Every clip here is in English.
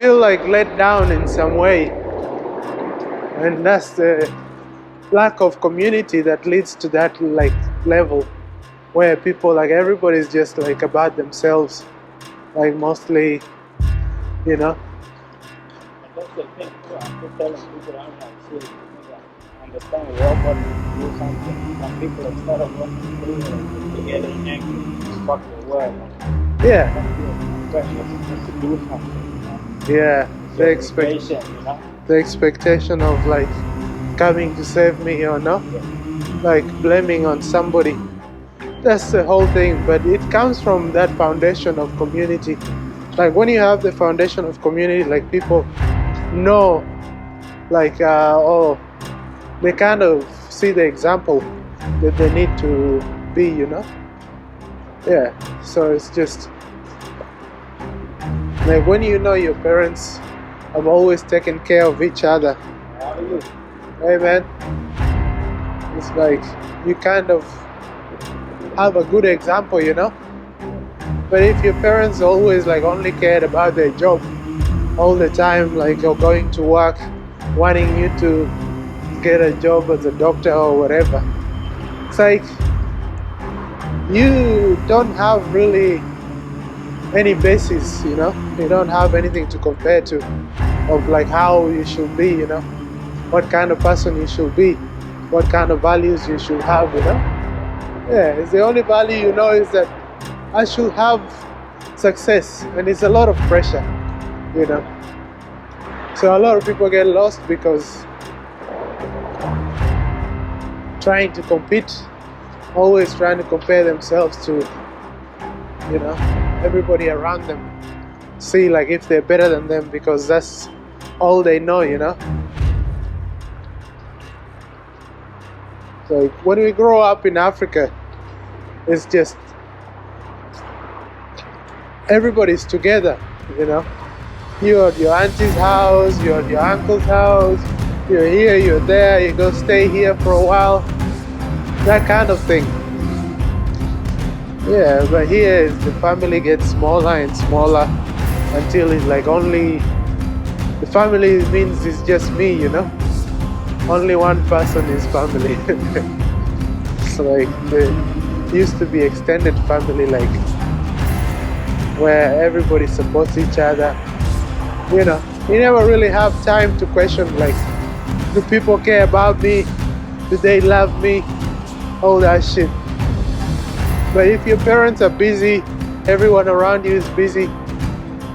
feel like let down in some way, and that's the lack of community that leads to that like level where people like everybody's just like about themselves, like mostly, you know. And that's the thing too. I'm just telling people I'm like, see, I understand what do something. Some people instead of working together and angry, fuck the world. Yeah, Pressure to do something. yeah, So expectation, the expectation of like coming to save me or no, like blaming on somebody. That's the whole thing, but it comes from that foundation of community. Like when you have the foundation of community, like people know, like oh, they kind of see the example that they need to be, you know. Yeah, so it's just like when you know your parents have always taken care of each other. How are you? Hey man, it's like you kind of have a good example, you know. But if your parents always like only cared about their job all the time, like you're going to work, wanting you to get a job as a doctor or whatever, it's like you don't have really any basis, you know. You don't have anything to compare to of like how you should be, you know, what kind of person you should be, what kind of values you should have, you know. Yeah, it's the only value you know is that I should have success, and it's a lot of pressure, you know. So a lot of people get lost because trying to compete, always trying to compare themselves to, you know, everybody around them, see like if they're better than them because that's all they know, you know. So when we grow up in Africa, it's just everybody's together, you know. You're at your auntie's house, you're at your uncle's house, you're here, you're there, you go stay here for a while, that kind of thing. Yeah, but here is the family gets smaller and smaller until it's like only the family means it's just me, you know. Only one person is family. So like it used to be extended family, like where everybody supports each other, you know. You never really have time to question like, do people care about me, do they love me, all that shit. But if your parents are busy, everyone around you is busy,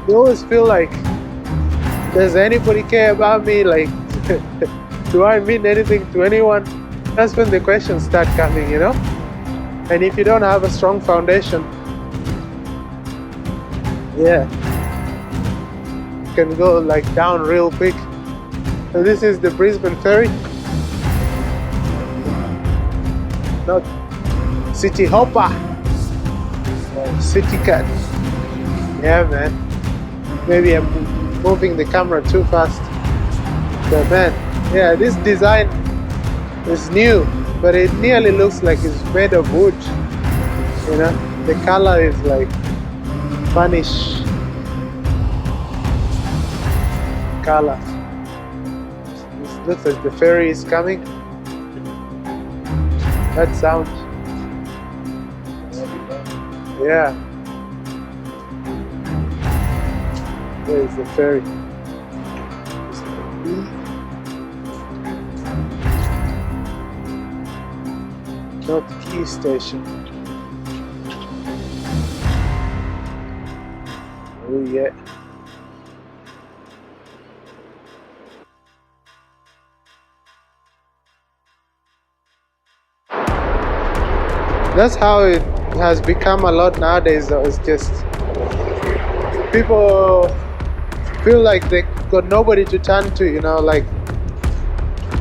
you always feel like, does anybody care about me, like do I mean anything to anyone? That's when the questions start coming, you know. And if you don't have a strong foundation, yeah, you can go like down real quick. So this is the Brisbane ferry, not City Hopper, City Cat. Yeah man, maybe I'm moving the camera too fast, but man, yeah, this design is new, but it nearly looks like it's made of wood, you know. The color is like Spanish color. It looks like the ferry is coming. That sound. Yeah. Where is the ferry? Not Key Station. Oh yeah. That's how it has become a lot nowadays though. It's just people feel like they got nobody to turn to, you know, like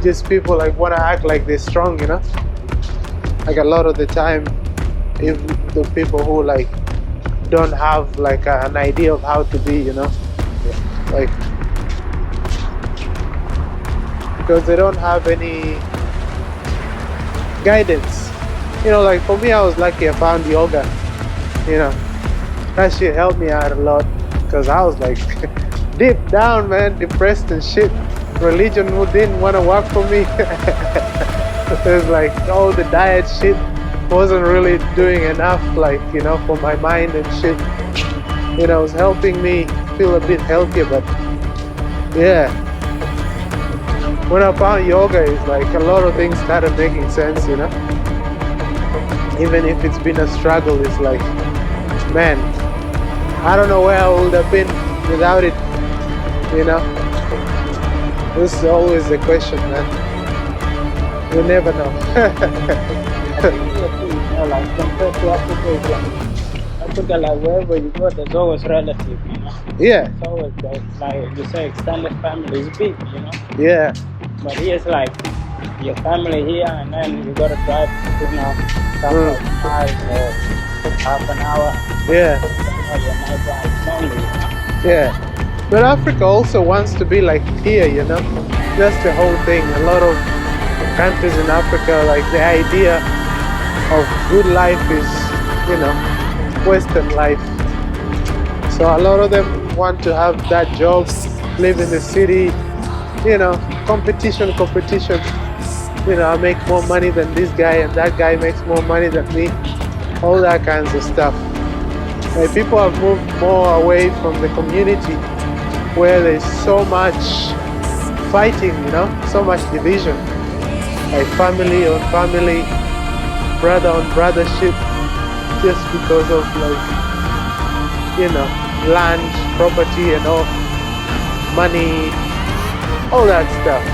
just people like wanna act like they're strong, you know. Like a lot of the time, if the people who like don't have like an idea of how to be, you know, like because they don't have any guidance, you know. Like for me, I was lucky I found yoga, you know. That shit helped me out a lot because I was like deep down, man, depressed and shit. Religion didn't want to work for me. It was like all the diet shit wasn't really doing enough, like, you know, for my mind and shit. You know, it was helping me feel a bit healthier, but yeah. When I found yoga, it's like a lot of things started making sense, you know. Even if it's been a struggle, it's like, man, I don't know where I would have been without it, you know. This is always the question, man. You never know. I think here too, you know, like compared to Africa, it's like Africa, like wherever you go, there's always relative, you know. Yeah, It's always like you say, extended family is big, you know. yeah, But here it's like your family here, and then you gotta drive, you know, couple of miles or half an hour. yeah, Then your neighbor is lonely, you know. yeah. But Africa also wants to be like here, you know. That's the whole thing. A lot of countries in Africa, like the idea of good life is, you know, Western life. So a lot of them want to have that job, live in the city, you know, competition. You know, I make more money than this guy and that guy makes more money than me. All that kinds of stuff. Like people have moved more away from the community where there's so much fighting, you know, so much division. Like family on family, brother on brother shit, just because of like, you know, land, property and all, money, all that stuff.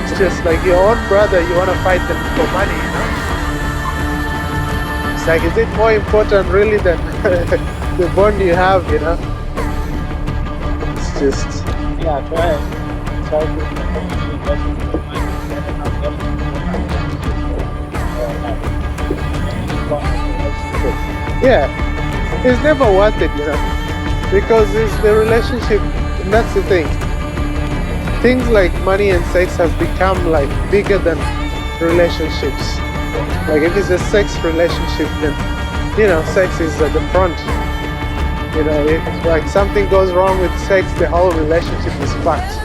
It's just like your own brother, you want to fight them for money, you know? It's like, is it more important really than the bond you have, you know? It's just, Yeah, try to yeah, it's never worth it, you know, because it's the relationship, and that's the thing. Things like money and sex have become like bigger than relationships. Like if it's a sex relationship, then, you know, sex is at the front. You know, if like something goes wrong with sex, the whole relationship is fucked.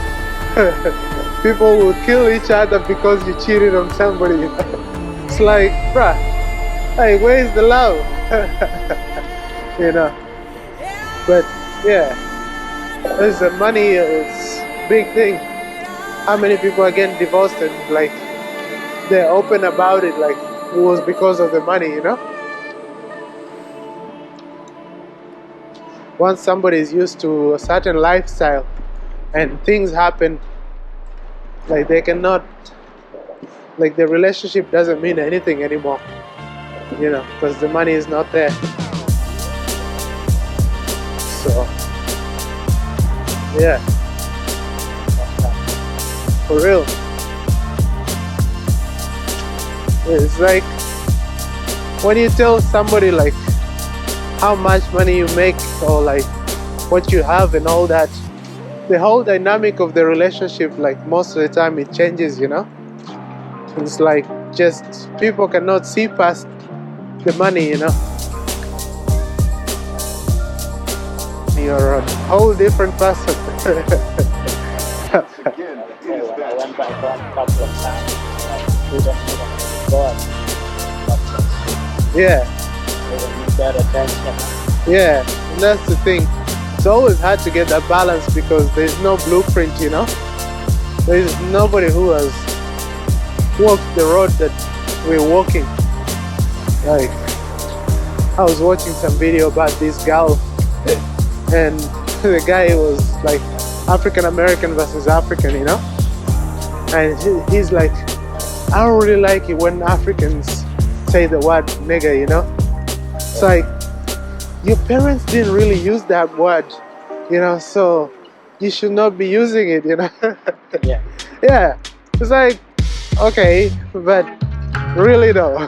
People will kill each other because you cheated on somebody, you know. It's like, bruh, hey, where's the love? You know. But yeah, there's the money, it's a big thing. How many people are getting divorced and like they're open about it, like it was because of the money, you know. Once somebody is used to a certain lifestyle and things happen, like they cannot, like the relationship doesn't mean anything anymore, you know, because the money is not there. So yeah, for real. It's like when you tell somebody like how much money you make or like what you have and all that, the whole dynamic of the relationship, like most of the time it changes, you know. It's like just people cannot see past the money, you know. You're a whole different person. When I went back home a couple of times, we don't go out. Yeah, Better attention. yeah, and that's the thing. It's always hard to get that balance because there's no blueprint, you know. There's nobody who has walked the road that we're walking. Like, I was watching some video about this girl, and the guy was like African American versus African, you know. And he's like, I don't really like it when Africans say the word nigger, you know. It's like, your parents didn't really use that word, you know, so you should not be using it, you know. Yeah. Yeah, it's like, okay, but really though.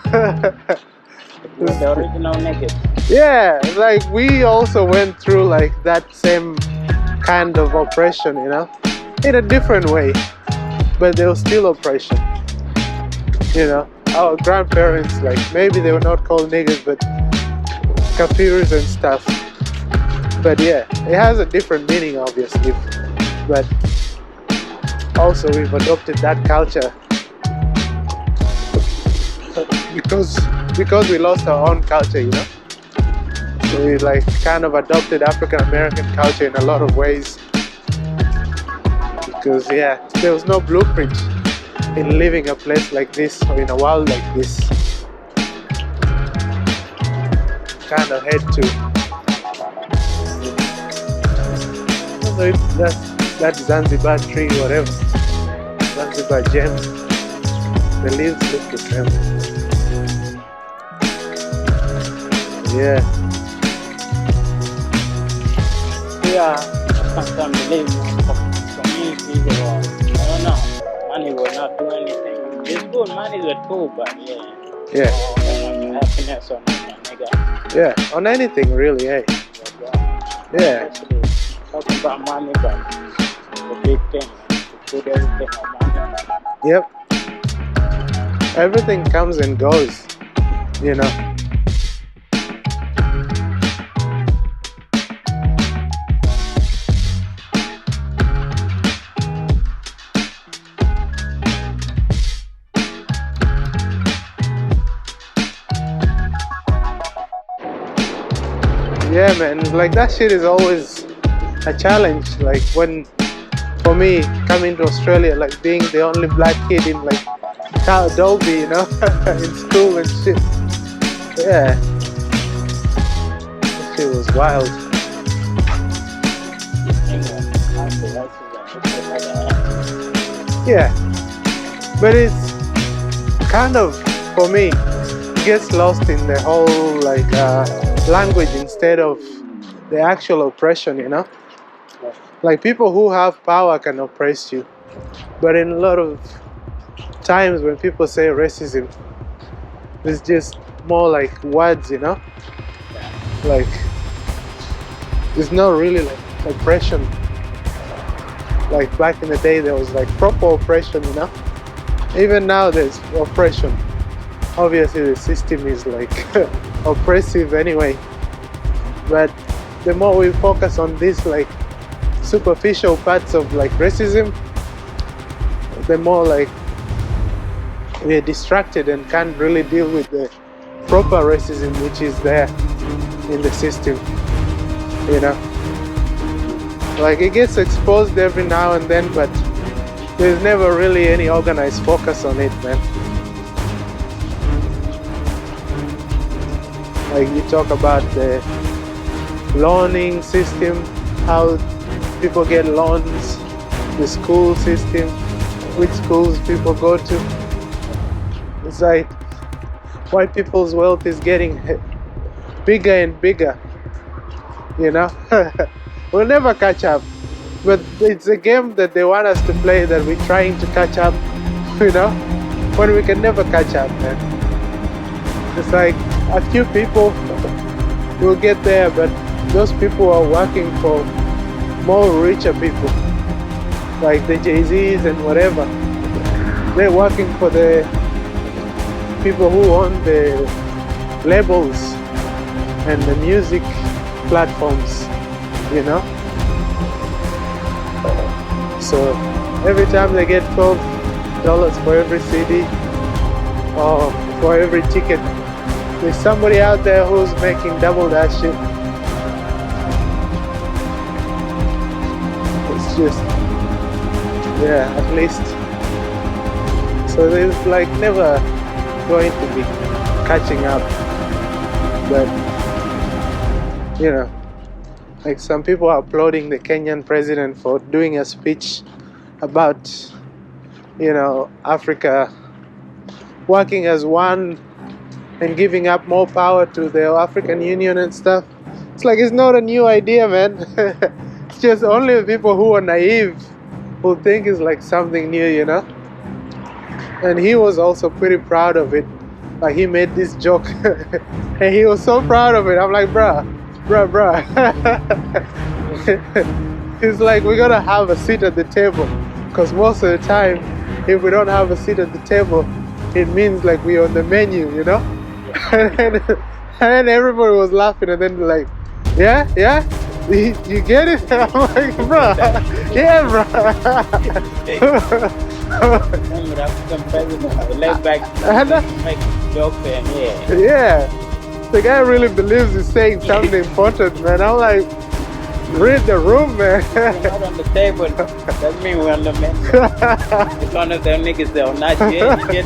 The original naked. Yeah, like we also went through like that same kind of oppression, you know, in a different way, but there was still oppression, you know. Our grandparents, like maybe they were not called niggers, but kafirs and stuff. But yeah, it has a different meaning, obviously. But also, we've adopted that culture because we lost our own culture, you know. So we like kind of adopted African American culture in a lot of ways. Because yeah, there was no blueprint in living a place like this or in a world like this. Kind of had to. I don't know if that's Zanzibar tree, whatever. Zanzibar gem. The leaves look the same. Yeah. Yeah, sometimes believe communities or I don't know, money will not do anything. It's good, money is a tool, but yeah. Yeah. Happiness or not, my nigga. Yeah, on anything really, hey. Yeah. Actually, talking about money, but the big thing, to put everything on money. Yep. Everything comes and goes, you know. Yeah, man, like that shit is always a challenge. Like when, for me, coming to Australia, like being the only black kid in like Dolby, you know, in school and shit. Yeah, that shit was wild. Yeah, but it's kind of, for me, gets lost in the whole like language instead of the actual oppression, you know. Like people who have power can oppress you, but in a lot of times when people say racism, it's just more like words, you know. Like it's not really like oppression. Like back in the day there was like proper oppression, you know. Even now there's oppression. Obviously the system is like oppressive anyway, but the more we focus on this like superficial parts of like racism, the more like we're distracted and can't really deal with the proper racism which is there in the system, you know. Like it gets exposed every now and then, but there's never really any organized focus on it, man. Like you talk about the loaning system, how people get loans, the school system, which schools people go to. It's like white people's wealth is getting bigger and bigger, you know. We'll never catch up, but it's a game that they want us to play that we're trying to catch up, you know, when we can never catch up, man. It's like a few people will get there, but those people are working for more richer people, like the Jay-Z's and whatever. They're working for the people who own the labels and the music platforms, you know. So every time they get $12 for every CD or for every ticket, there's somebody out there who's making double that shit. It's just, yeah, at least. So there's like never going to be catching up. But, you know, like some people are applauding the Kenyan president for doing a speech about, you know, Africa working as one and giving up more power to the African Union and stuff. It's like it's not a new idea, man. It's just only the people who are naive who think it's like something new, you know. And he was also pretty proud of it. Like he made this joke and he was so proud of it. I'm like, bruh. It's like we gotta have a seat at the table, because most of the time if we don't have a seat at the table, it means like we're on the menu, you know. And then everybody was laughing, and then like, yeah, You get it? I'm like, bro, yeah, bro. Remember African president, I lay back, And make jokes and yeah. yeah, the guy really believes he's saying something important, man. I'm like, read the room, man. We're not on the table. That means we're on the menu. It's one of them niggas that will not get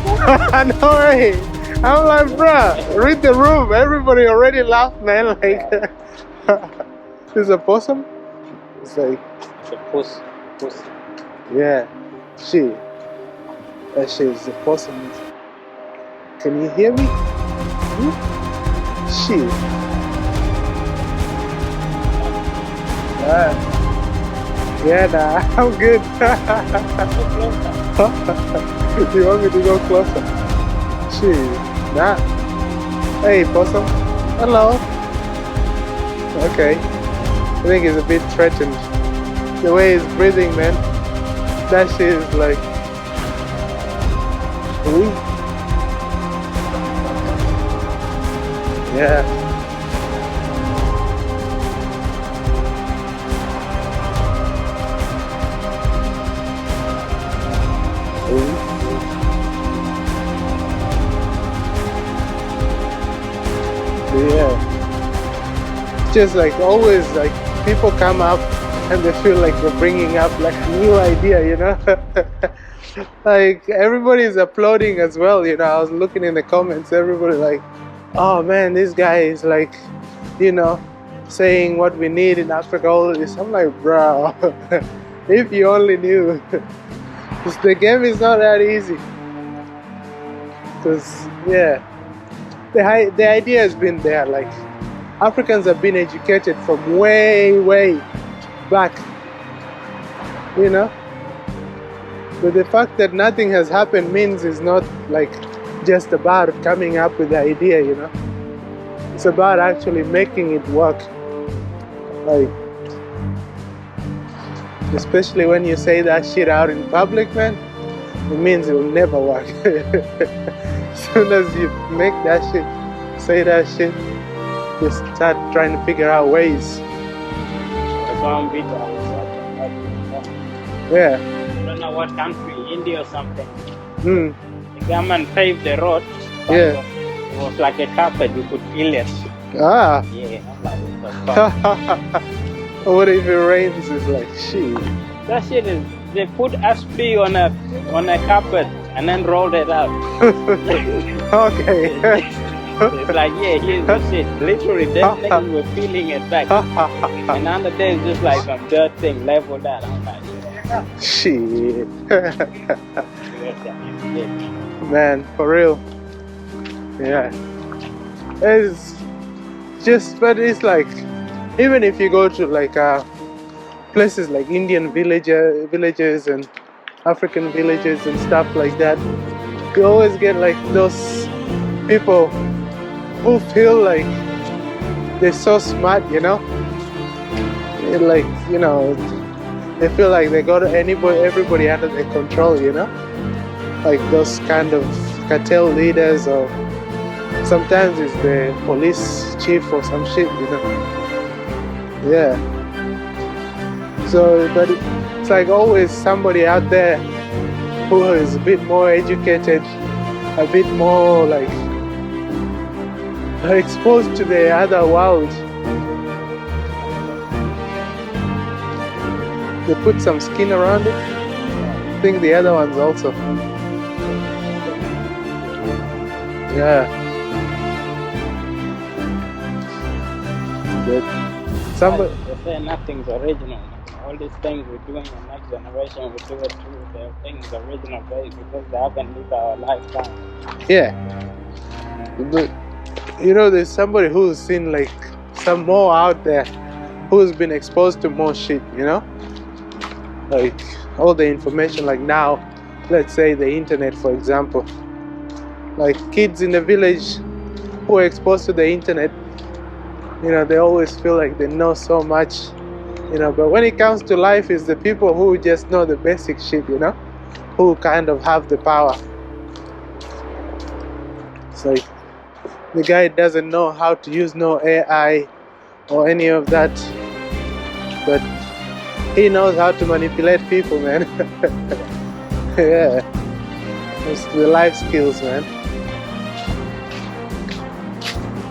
No way. I'm like, bruh, read the room. Everybody already laughed, man. Like, is a possum? It's like, the puss. yeah, shit. That shit is a possum. Can you hear me? Shit. Yeah, nah, I'm good. You want me to go closer? Shit, nah. Hey, possum. Hello. Okay. I think he's a bit threatened. The way he's breathing, man. That shit is like... Ooh. Yeah. Yeah. Just like always, like people come up and they feel like we're bringing up like a new idea, you know. Like everybody's applauding as well, you know. I was looking in the comments, everybody like, oh man, this guy is like, you know, saying what we need in Africa, all of this. I'm like, bro, if you only knew. The game is not that easy. Because, yeah, the idea has been there. Like, Africans have been educated from way back, you know. But the fact that nothing has happened means it's not like just about coming up with the idea, you know. It's about actually making it work. Like, especially when you say that shit out in public, man, it means it will never work. As soon as you make that shit, say that shit, you start trying to figure out ways. Yeah. I don't know what country, India or something. Mm. The government paved the road. Yeah. It was like a carpet, you could feel it. Ah. Yeah, I'm like, What if it rains? It's like shit. that shit is, they put SP on a carpet and then rolled it out. Okay. It's like, yeah, here's the shit. Literally, them niggas were peeling it back. And under there is just like some dirt thing leveled out. I'm like, shit. Man, for real. Yeah. It's just, but it's like, even if you go to like places like Indian villages and African villages and stuff like that, you always get like those people who feel like they're so smart, you know. Like, you know, they feel like they got everybody under their control, you know. Like those kind of cartel leaders, or sometimes it's the police chief or some shit, you know. Yeah. So, but it's like always somebody out there who is a bit more educated, a bit more like exposed to the other world. They put some skin around it. I think the other ones also. Yeah. Good. Somebody. They say nothing's original. All these things we're doing, the next generation will do it too. They're things original because they haven't lived our lifetime. Yeah. But, you know, there's somebody who's seen like some more out there, who's been exposed to more shit, you know? Like all the information, like now, let's say the internet, for example. Like kids in the village who are exposed to the internet, you know, they always feel like they know so much, you know, but when it comes to life, it's the people who just know the basic shit, you know, who kind of have the power. It's like the guy doesn't know how to use no AI or any of that, but he knows how to manipulate people, man. Yeah, it's the life skills, man.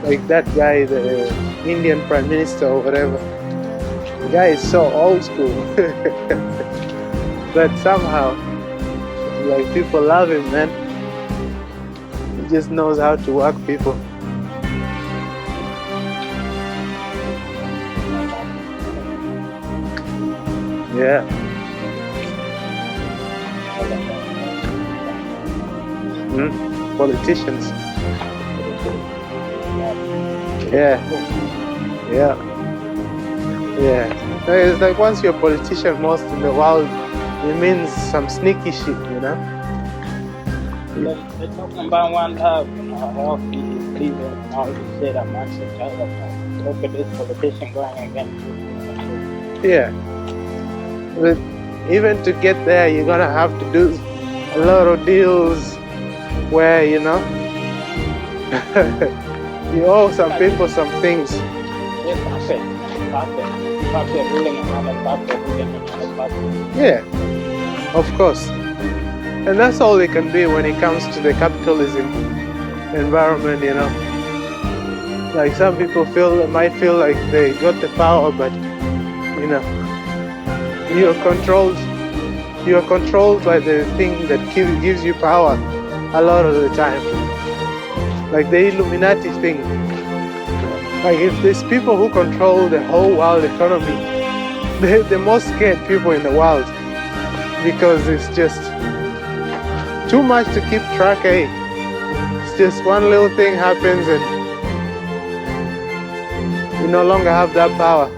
Like that guy, the Indian Prime Minister or whatever. The guy is so old school. But somehow, like, people love him, man. He just knows how to work people. Yeah. Politicians. Yeah. Yeah. Yeah. It's like once you're a politician most in the world, it means some sneaky shit, you know? They're talking about one love, all these leaders and all this shit amongst each other. Look at this politician going against you. Yeah. But even to get there, you're gonna have to do a lot of deals where, you know, you owe some people some things. Yes, puppet ruling another puppet ruling another puppet. Yeah, of course. And that's all they can do when it comes to the capitalism environment, you know. Like some people might feel like they got the power, but you know, you are controlled by the thing that gives you power a lot of the time. Like the Illuminati thing. Like if there's people who control the whole world economy, they're the most scared people in the world, because it's just too much to keep track, eh? It's just one little thing happens and you no longer have that power.